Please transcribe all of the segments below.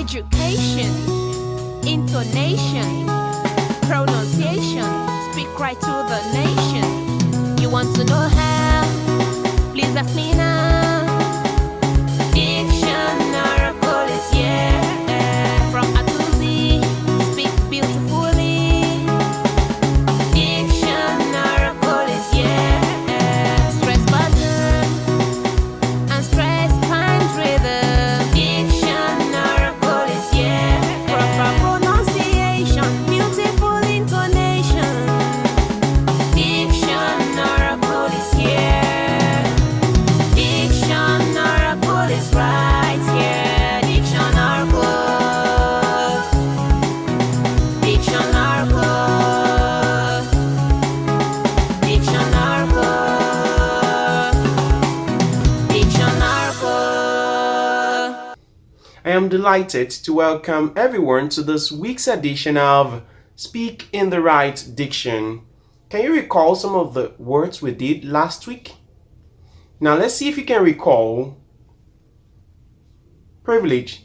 Education, intonation, pronunciation, speak right to the nation. You want to know how? Please ask me now. Diction oracle is yeah. From A to Z, speak beautifully. Diction oracle is yeah. Stress button and stress times rhythm. Diction oracle is yeah. Proper pronunciation, beautiful intonation. Diction oracle is yeah. Diction oracle is right, yeah. Diction oracle. Diction oracle. Diction oracle. Diction oracle. I am delighted to welcome everyone to this week's edition of Speak in the Right Diction. Can you recall some of the words we did last week? Now let's see if you can recall. Privilege.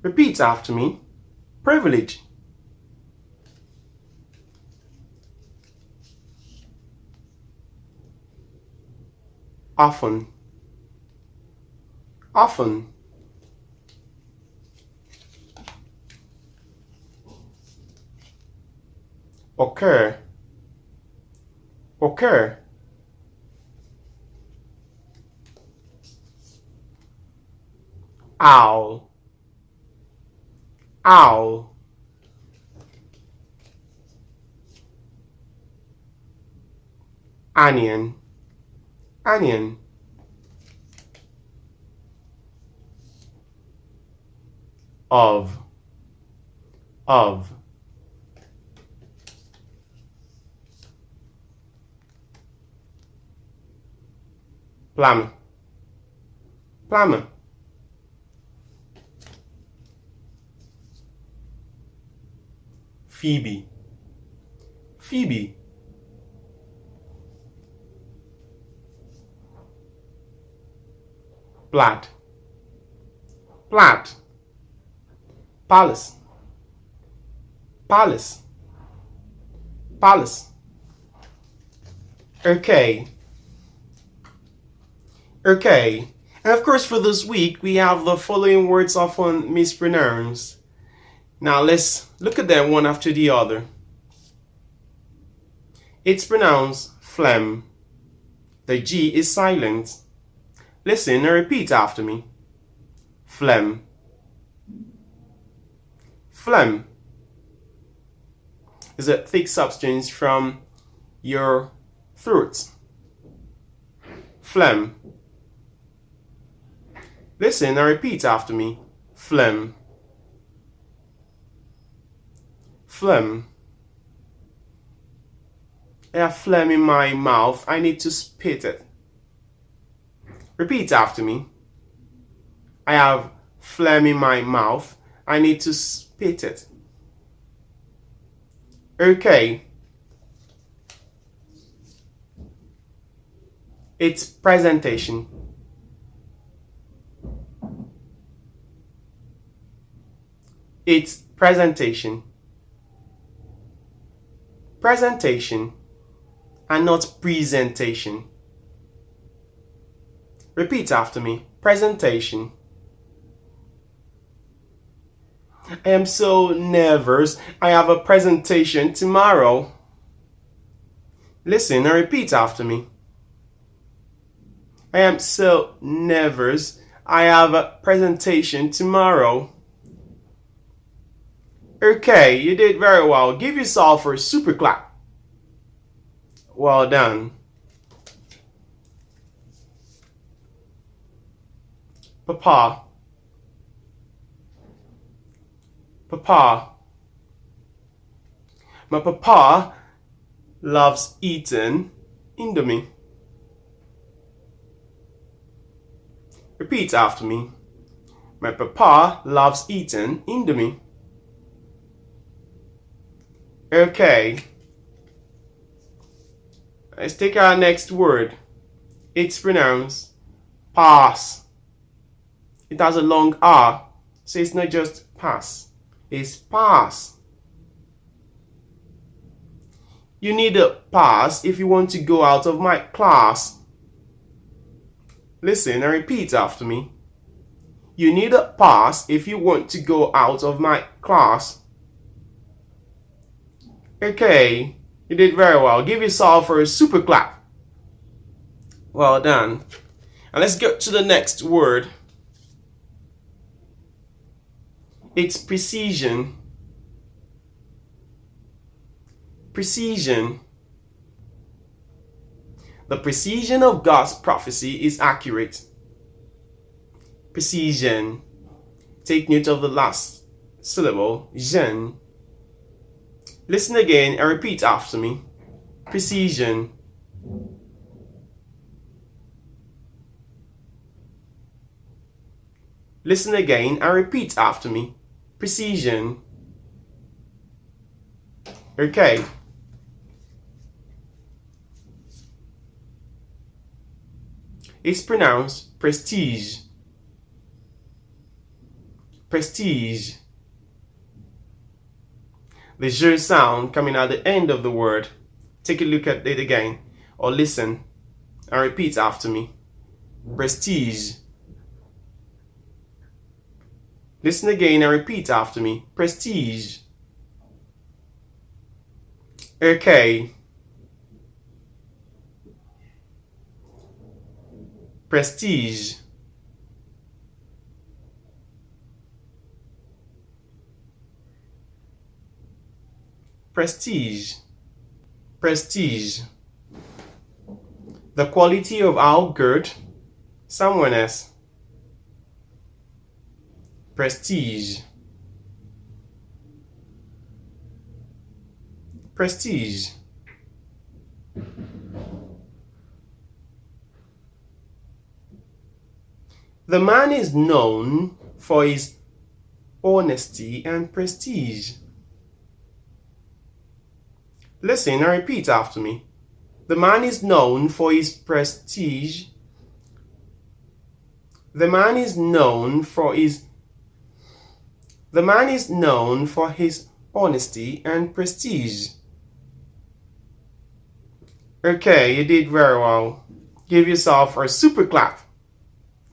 Repeat after me. Privilege. Often. Often. Occur. Occur. Owl. Owl. Onion. Onion. Of. Of. Plum. Plum. Phoebe. Phoebe. Plat. Plat. Palace. Palace. Palace. Okay. Okay. And of course, for this week, we have the following words often mispronounced. Now let's look at them one after the other. It's pronounced phlegm. The G is silent. Listen and repeat after me. Phlegm. Phlegm is a thick substance from your throat. Phlegm. Listen and repeat after me. Phlegm. Phlegm. I have phlegm in my mouth. I need to spit it. Repeat after me. I have phlegm in my mouth. I need to spit it. Okay. It's presentation. It's presentation. Presentation and not presentation. Repeat after me. Presentation. I am so nervous. I have a presentation tomorrow. Listen and repeat after me. I am so nervous. I have a presentation tomorrow. Okay, you did very well. Give yourself a super clap. Well done. Papa. Papa. My papa loves eating Indomie. Repeat after me. My papa loves eating Indomie. Okay. Let's take our next word. It's pronounced pass. It has a long R. So it's not just pass, it's pass. You need a pass if you want to go out of my class. Listen and repeat after me. You need a pass if you want to go out of my class. Okay, you did very well. Give yourself a super clap. Well done. And let's get to the next word. It's precision. Precision. The precision of God's prophecy is accurate. Precision. Take note of the last syllable, jean. Listen again and repeat after me. Precision. Listen again and repeat after me. Precision. Okay. It's pronounced prestige. Prestige. The je sound coming at the end of the word. Take a look at it again or listen and repeat after me. Prestige. Listen again and repeat after me. Prestige. Okay. Prestige. Prestige. Prestige. The quality of our good, someoneness. Prestige. Prestige. The man is known for his honesty and prestige. Listen and repeat after me. The man is known for his prestige. The man is known for his honesty and prestige. Okay, you did very well. Give yourself a super clap.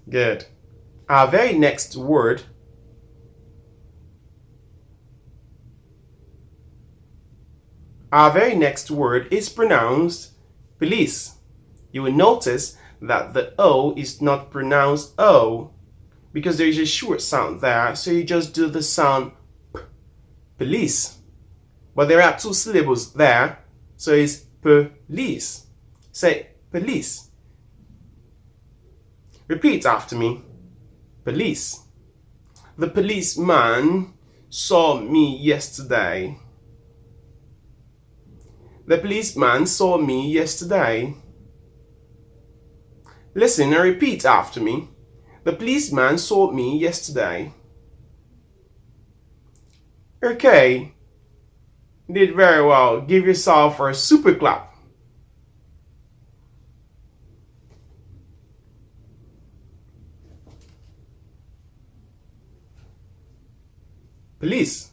Good. Our very next word is pronounced police. You will notice that the O is not pronounced O because there is a short sound there, so you just do the sound P, police. But there are two syllables there, so it's police. Say police. Repeat after me. Police. The policeman saw me yesterday. The policeman saw me yesterday. Listen and repeat after me. The policeman saw me yesterday. Okay. You did very well. Give yourself a super clap. Police.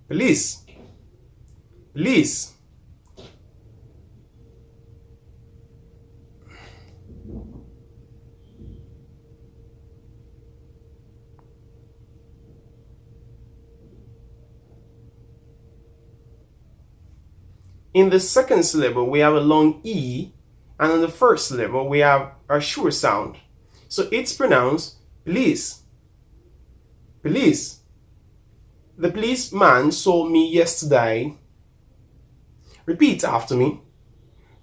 Police. Police. In the second syllable, we have a long E, and in the first syllable, we have a short sound. So it's pronounced police. Police. The policeman saw me yesterday. Repeat after me.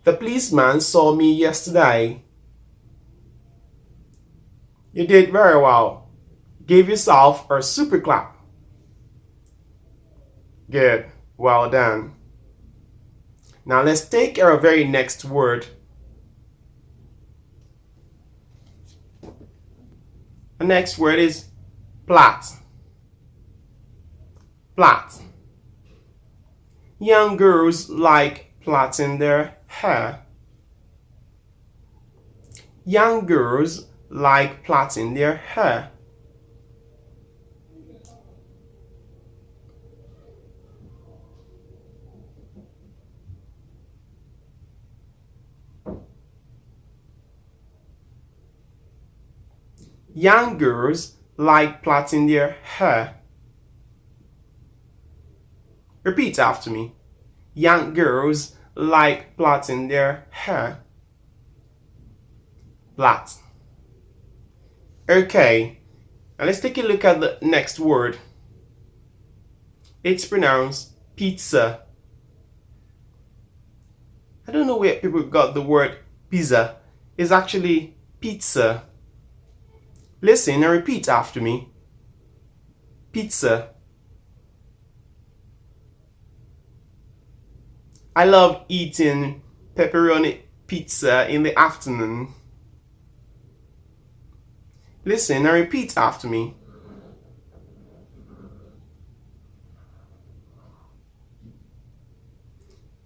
The policeman saw me yesterday. You did very well. Give yourself a super clap. Good. Well done. Now let's take our very next word. The next word is plait. Plait. Young girls like plaiting their hair. Young girls like plaiting their hair. Young girls like plaiting their hair. Repeat after me. Young girls like plaiting their hair. Plait. Okay, now let's take a look at the next word. It's pronounced pizza. I don't know where people got the word pizza. It's actually pizza. Listen and repeat after me. Pizza. I love eating pepperoni pizza in the afternoon. Listen and repeat after me.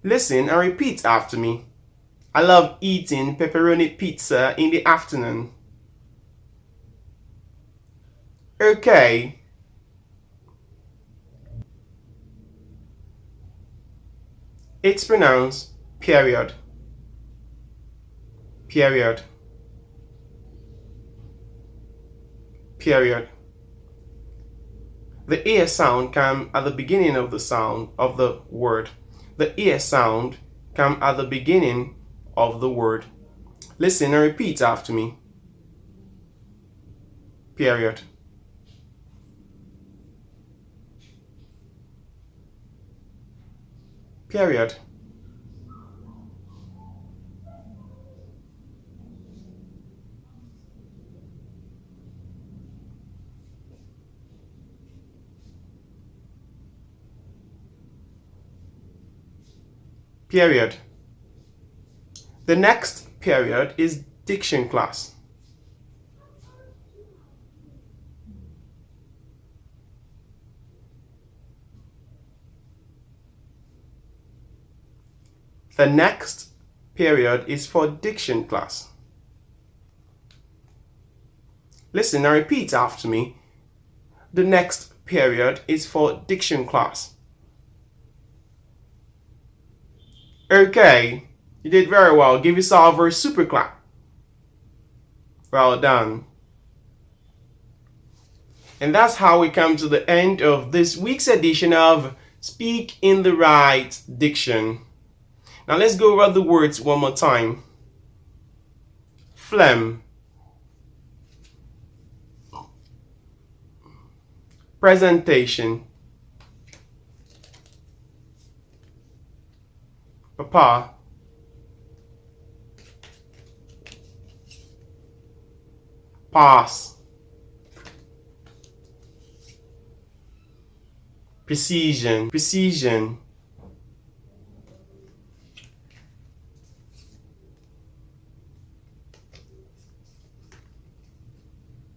Listen and repeat after me. I love eating pepperoni pizza in the afternoon. Okay. It's pronounced period. Period. Period. The ear sound comes at the beginning of the sound of the word. The ear sound comes at the beginning of the word. Listen and repeat after me. Period. Period. Period. The next period is diction class. The next period is for diction class. Listen and repeat after me. The next period is for diction class. Okay, you did very well. Give yourself a super clap. Well done. And that's how we come to the end of this week's edition of Speak in the Right Diction. Now let's go over the words one more time. Phlegm. Presentation. Papa. Pass. Precision. Precision.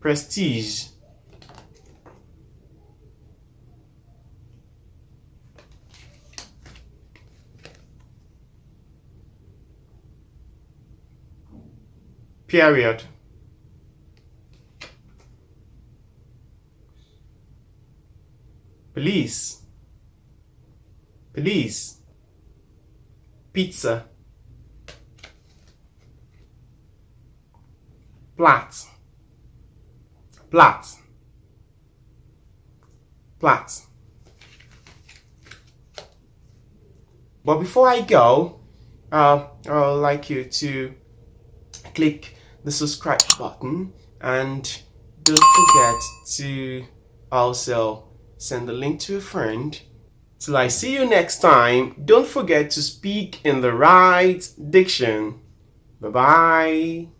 Prestige. Period. Police. Police. Pizza. Plait. Plait. Plait. But before I go, I would like you to click the subscribe button and don't forget to also send the link to a friend. Till I see you next time, don't forget to speak in the right diction. Bye bye.